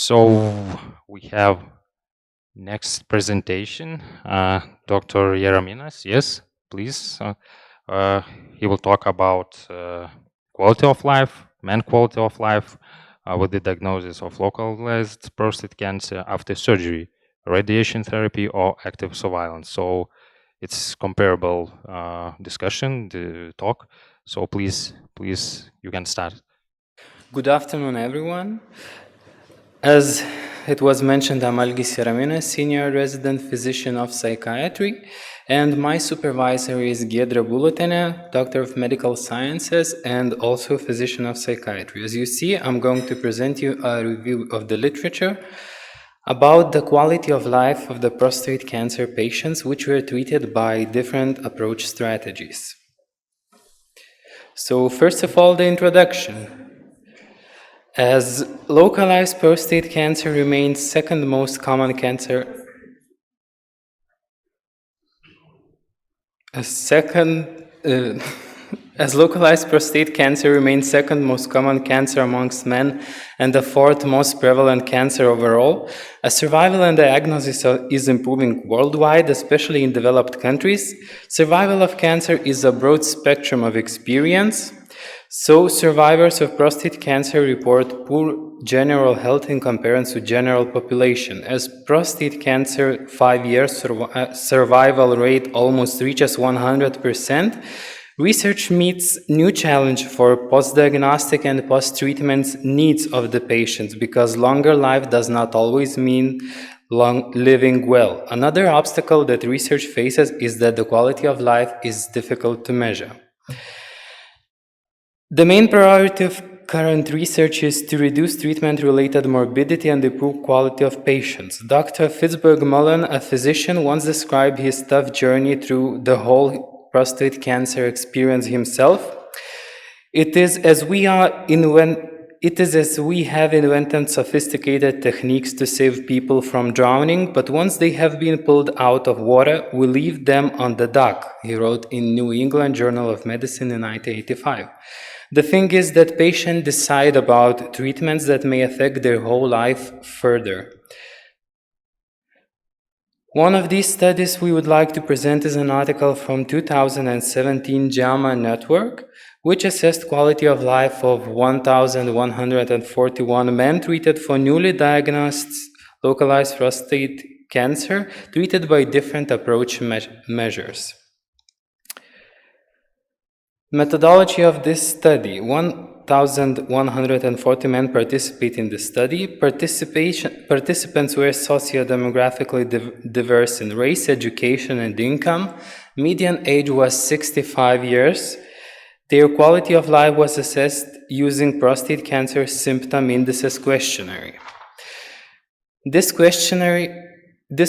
So we have next presentation, Dr. Jaraminas. Yes, please. He will talk about quality of life, quality of life, with the diagnosis of localized prostate cancer after surgery, radiation therapy, or active surveillance. So it's comparable discussion, the talk. So please, you can start. Good afternoon, everyone. As it was mentioned, I'm Algis Jaraminas, Senior Resident Physician of Psychiatry, and my supervisor is Giedra Bulutene, Doctor of Medical Sciences and also Physician of Psychiatry. As you see, I'm going to present you a review of the literature about the quality of life of the prostate cancer patients which were treated by different approach strategies. So first of all, the introduction. As localized prostate cancer remains second most common cancer, as localized prostate cancer remains second most common cancer amongst men and the fourth most prevalent cancer overall, as survival and diagnosis is improving worldwide, especially in developed countries. Survival of cancer is a broad spectrum of experience. So survivors of prostate cancer report poor general health in comparison to general population. As prostate cancer 5-year survival rate almost reaches 100%, research meets new challenge for post-diagnostic and post-treatment needs of the patients because longer life does not always mean living well. Another obstacle that research faces is that the quality of life is difficult to measure. The main priority of current research is to reduce treatment-related morbidity and improve quality of patients. Dr. Fitzberg-Mullen, a physician, once described his tough journey through the whole prostate cancer experience himself. It is as we have invented sophisticated techniques to save people from drowning, but once they have been pulled out of water, we leave them on the dock, he wrote in New England Journal of Medicine in 1985. The thing is that patients decide about treatments that may affect their whole life further. One of these studies we would like to present is an article from 2017 JAMA Network, which assessed quality of life of 1,141 men treated for newly diagnosed localized prostate cancer, treated by different approach measures. Methodology of this study. 1,140 men participate in the study. Participants were socio-demographically diverse in race, education, and income. Median age was 65 years. Their quality of life was assessed using prostate cancer symptom indices questionnaire. This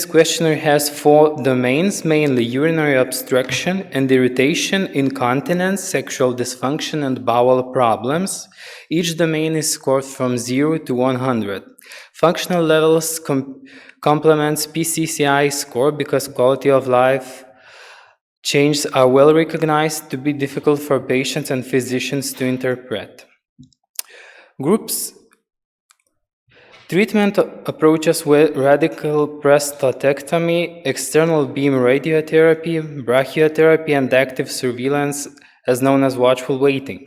questionnaire has 4 domains, mainly urinary obstruction and irritation, incontinence, sexual dysfunction, and bowel problems. Each domain is scored from 0 to 100. Functional levels complements PCCI score because quality of life changes are well recognized to be difficult for patients and physicians to interpret. Groups Treatment approaches were radical prostatectomy, external beam radiotherapy, brachytherapy, and active surveillance, as known as watchful waiting.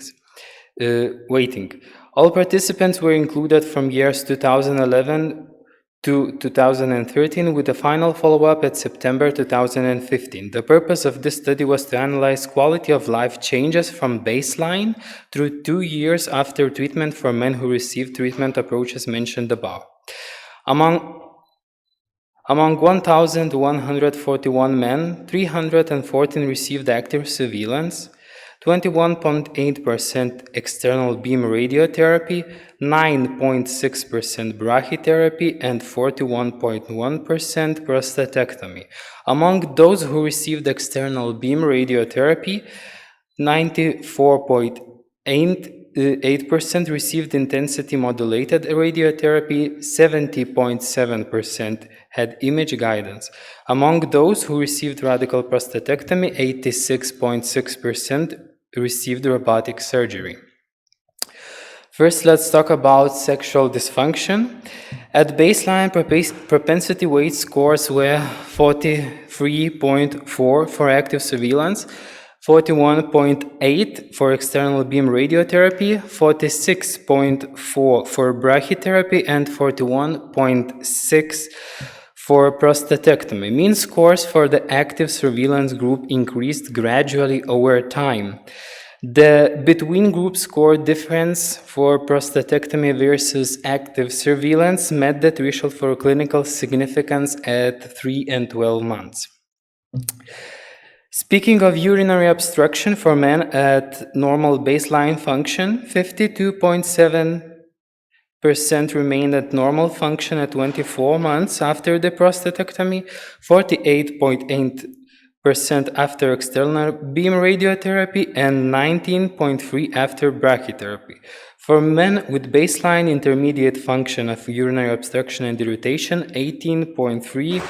All participants were included from years 2011 to 2013, with a final follow-up at September 2015. The purpose of this study was to analyze quality of life changes from baseline through 2 years after treatment for men who received treatment approaches mentioned above. Among 1,141 men, 314 received active surveillance, 21.8% external beam radiotherapy, 9.6% brachytherapy, and 41.1% prostatectomy. Among those who received external beam radiotherapy, 94.8% received intensity modulated radiotherapy, 70.7% had image guidance. Among those who received radical prostatectomy, 86.6% received robotic surgery. First, let's talk about sexual dysfunction. At baseline, propensity weight scores were 43.4 for active surveillance, 41.8 for external beam radiotherapy, 46.4 for brachytherapy, and 41.6 for prostatectomy. Mean scores for the active surveillance group increased gradually over time. The between group score difference for prostatectomy versus active surveillance met the threshold for clinical significance at 3 and 12 months. Speaking of urinary obstruction for men at normal baseline function, 52.7% remained at normal function at 24 months after the prostatectomy, 48.8% after external beam radiotherapy, and 19.3% after brachytherapy. For men with baseline intermediate function of urinary obstruction and irritation, 18.3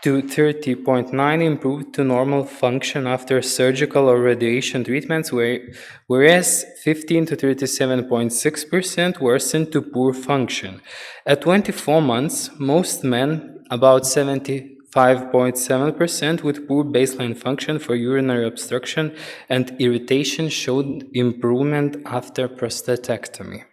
to 30.9 improved to normal function after surgical or radiation treatments, whereas 15 to 37.6% worsened to poor function. At 24 months, most men, about 75.7% with poor baseline function for urinary obstruction and irritation, showed improvement after prostatectomy.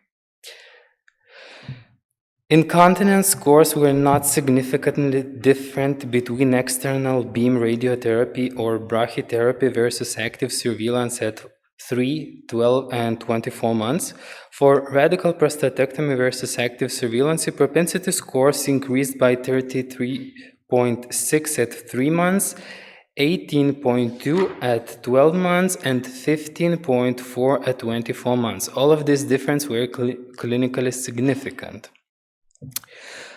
Incontinence scores were not significantly different between external beam radiotherapy or brachytherapy versus active surveillance at 3, 12, and 24 months. For radical prostatectomy versus active surveillance, propensity scores increased by 33.6 at 3 months, 18.2 at 12 months, and 15.4 at 24 months. All of these differences were clinically significant.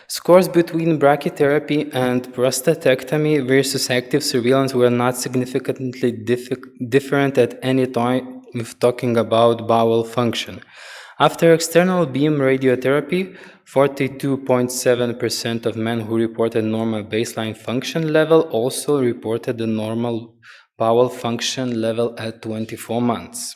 Scores between brachytherapy and prostatectomy versus active surveillance were not significantly different at any time if talking about bowel function. After external beam radiotherapy, 42.7% of men who reported normal baseline function level also reported the normal bowel function level at 24 months.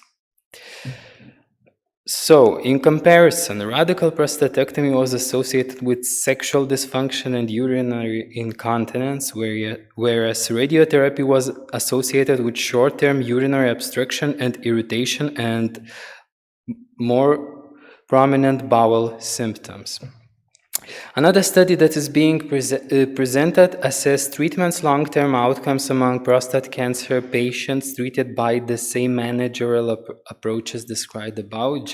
So, in comparison, radical prostatectomy was associated with sexual dysfunction and urinary incontinence, whereas radiotherapy was associated with short-term urinary obstruction and irritation and more prominent bowel symptoms. Another study that is being presented assessed treatment's long-term outcomes among prostate cancer patients treated by the same managerial approaches described above.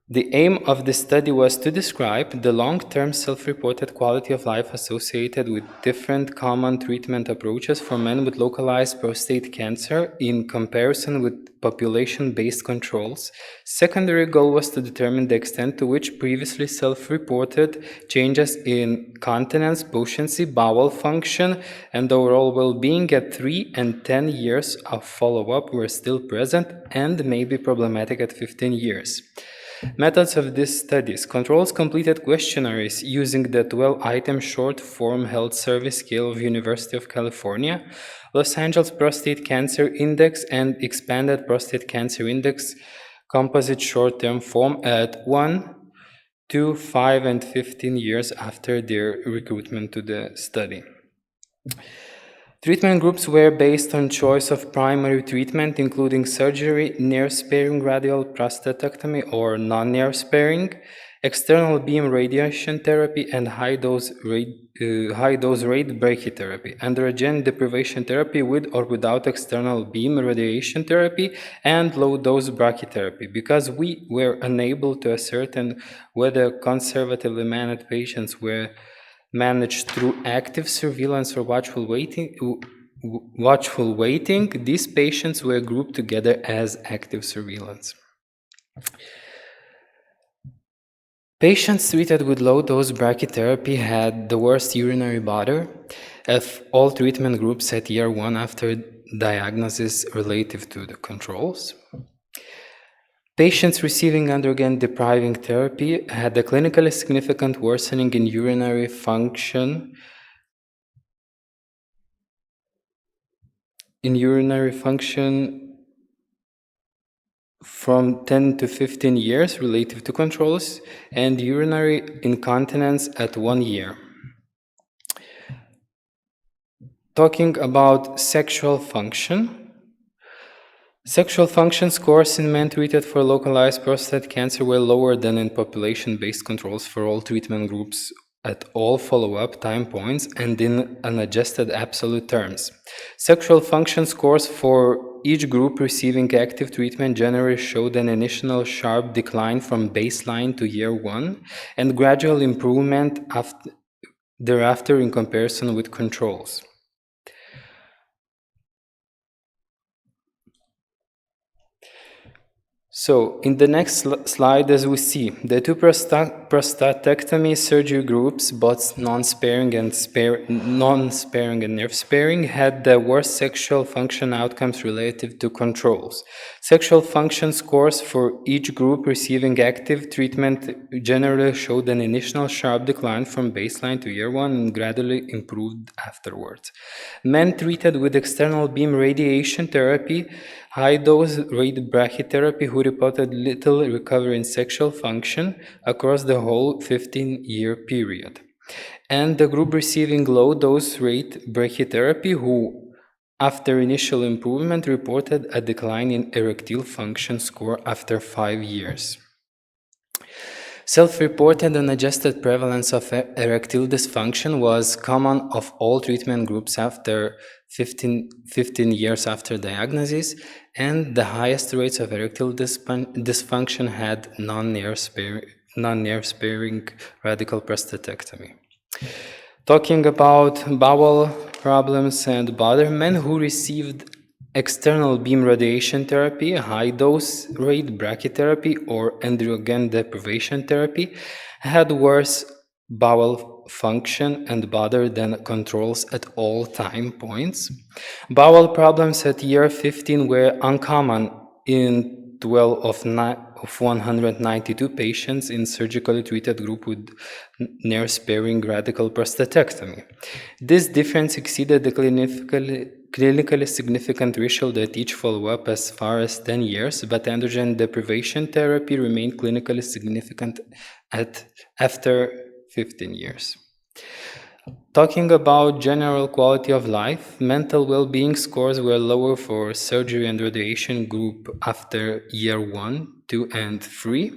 The aim of the study was to describe the long-term self-reported quality of life associated with different common treatment approaches for men with localized prostate cancer in comparison with population-based controls. Secondary goal was to determine the extent to which previously self-reported changes in continence, potency, bowel function, and overall well-being at 3 and 10 years of follow-up were still present and may be problematic at 15 years. Methods of these studies: controls completed questionnaires using the 12-item short-form health survey scale of University of California, Los Angeles Prostate Cancer Index, and Expanded Prostate Cancer Index composite short-term form at 1, 2, 5, and 15 years after their recruitment to the study. Treatment groups were based on choice of primary treatment, including surgery, nerve-sparing radial prostatectomy or non-nerve-sparing, external beam radiation therapy, and high-dose rate brachytherapy, androgen deprivation therapy with or without external beam radiation therapy, and low-dose brachytherapy. Because we were unable to ascertain whether conservatively managed patients were managed through active surveillance or watchful waiting, these patients were grouped together as active surveillance. Patients treated with low-dose brachytherapy had the worst urinary bladder of all treatment groups at year 1 after diagnosis relative to the controls. Patients receiving androgen-depriving therapy had a clinically significant worsening in urinary function from 10 to 15 years relative to controls, and urinary incontinence at 1 year. Talking about sexual function. Sexual function scores in men treated for localized prostate cancer were lower than in population-based controls for all treatment groups at all follow-up time points and in unadjusted absolute terms. Sexual function scores for each group receiving active treatment generally showed an initial sharp decline from baseline to year 1 and gradual improvement thereafter in comparison with controls. So, in the next slide, as we see, the two prostatectomy surgery groups, both non-sparing and nerve-sparing, had the worst sexual function outcomes relative to controls. Sexual function scores for each group receiving active treatment generally showed an initial sharp decline from baseline to year 1 and gradually improved afterwards. Men treated with external beam radiation therapy, high-dose rate brachytherapy, who reported little recovery in sexual function across the whole 15-year period. And the group receiving low-dose rate brachytherapy, who, after initial improvement, reported a decline in erectile function score after 5 years. Self-reported unadjusted prevalence of erectile dysfunction was common of all treatment groups after 15 years after diagnosis, and the highest rates of erectile dysfunction had non-nerve-sparing radical prostatectomy. Talking about bowel problems and bladder, men who received external beam radiation therapy, high-dose rate brachytherapy, or androgen deprivation therapy had worse bowel function and bladder than controls at all time points. Bowel problems at year 15 were uncommon in 12 of 192 patients in surgically treated group with nerve-sparing radical prostatectomy. This difference exceeded the clinically significant threshold at each follow-up as far as 10 years, but androgen deprivation therapy remained clinically significant after 15 years. Talking about general quality of life, mental well-being scores were lower for surgery and radiation group after year 1, 2, and 3.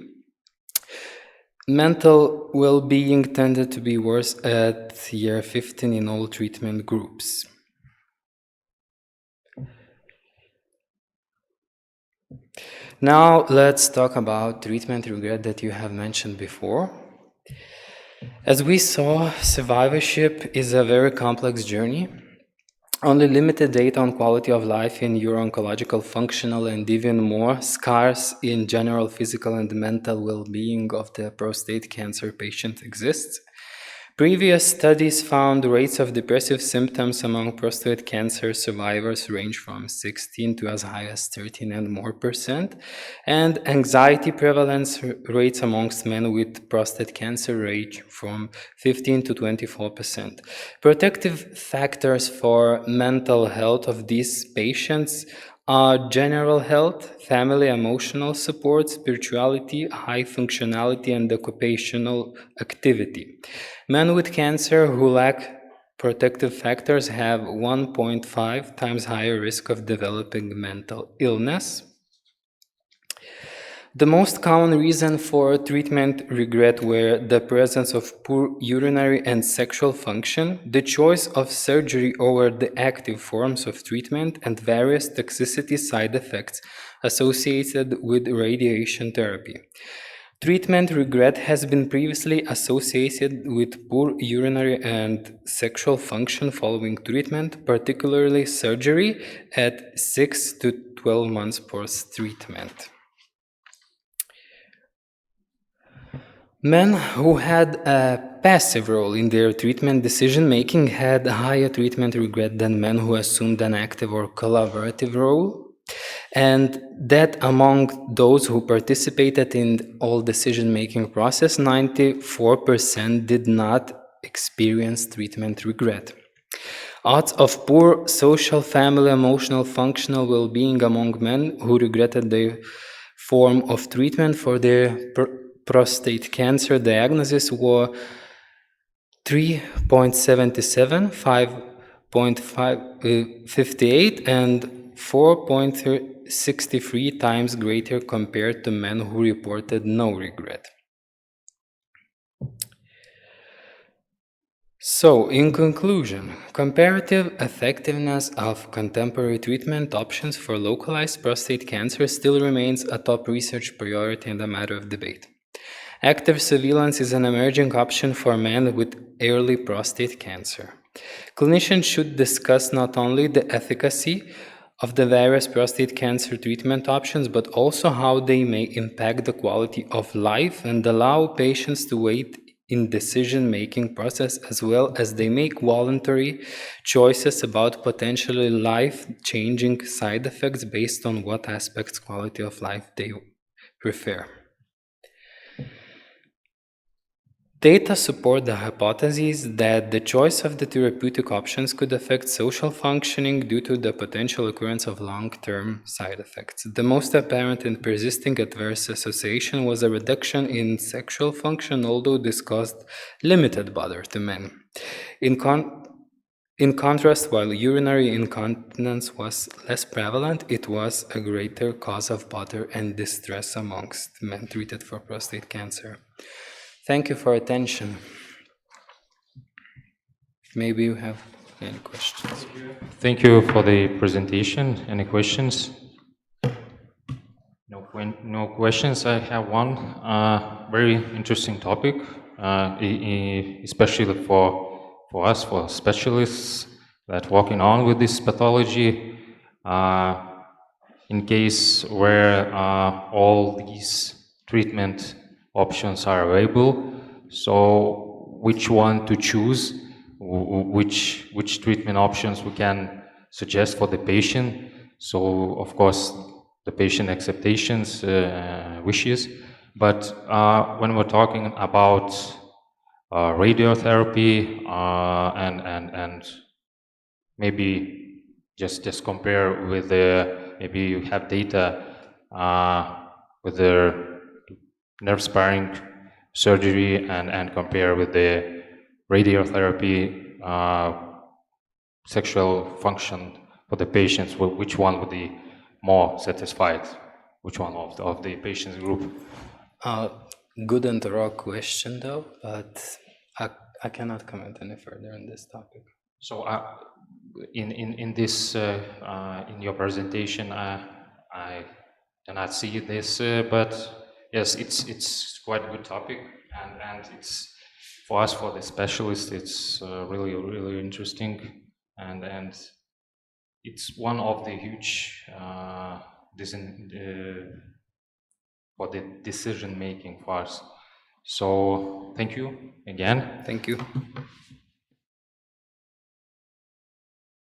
Mental well-being tended to be worse at year 15 in all treatment groups. Now let's talk about treatment regret that you have mentioned before. As we saw, survivorship is a very complex journey. Only limited data on quality of life in uro-oncological, functional, and even more scarce in general physical and mental well-being of the prostate cancer patient exists. Previous studies found rates of depressive symptoms among prostate cancer survivors range from 16 to as high as 13 and more %, and anxiety prevalence rates amongst men with prostate cancer range from 15 to 24%. Protective factors for mental health of these patients are general health, family emotional support, spirituality, high functionality, and occupational activity. Men with cancer who lack protective factors have 1.5 times higher risk of developing mental illness. The most common reason for treatment regret were the presence of poor urinary and sexual function, the choice of surgery over the active forms of treatment, and various toxicity side effects associated with radiation therapy. Treatment regret has been previously associated with poor urinary and sexual function following treatment, particularly surgery, at 6 to 12 months post-treatment. Men who had a passive role in their treatment decision-making had higher treatment regret than men who assumed an active or collaborative role, and that among those who participated in all decision-making process, 94% did not experience treatment regret. Odds of poor social, family, emotional, functional well-being among men who regretted their form of treatment for the prostate cancer diagnosis were 3.77, 5.58, and 4.63 times greater compared to men who reported no regret. So, in conclusion, comparative effectiveness of contemporary treatment options for localized prostate cancer still remains a top research priority and a matter of debate. Active surveillance is an emerging option for men with early prostate cancer. Clinicians should discuss not only the efficacy of the various prostate cancer treatment options, but also how they may impact the quality of life and allow patients to wait in decision-making process as well as they make voluntary choices about potentially life-changing side effects based on what aspects quality of life they prefer. Data support the hypothesis that the choice of the therapeutic options could affect social functioning due to the potential occurrence of long-term side effects. The most apparent and persisting adverse association was a reduction in sexual function, although this caused limited bother to men. In contrast, while urinary incontinence was less prevalent, it was a greater cause of bother and distress amongst men treated for prostate cancer. Thank you for attention. Maybe you have any questions. Thank you for the presentation. Any questions? No questions. I have one very interesting topic, especially for us, for specialists that working on with this pathology. In case where all these treatment options are available, so which one to choose, which treatment options we can suggest for the patient. So of course the patient expectations, wishes, but when we're talking about radiotherapy and maybe just compare with the, maybe you have data with the nerve sparing surgery and compare with the radiotherapy sexual function for the patients, which one would be more satisfied? Which one of the patients group? Good and raw question though, but I cannot comment any further on this topic. So in this in your presentation, I cannot see this, but yes, it's quite a good topic, and it's for us, for the specialists, it's really interesting, and it's one of the huge for the decision making for us. So thank you again. Thank you.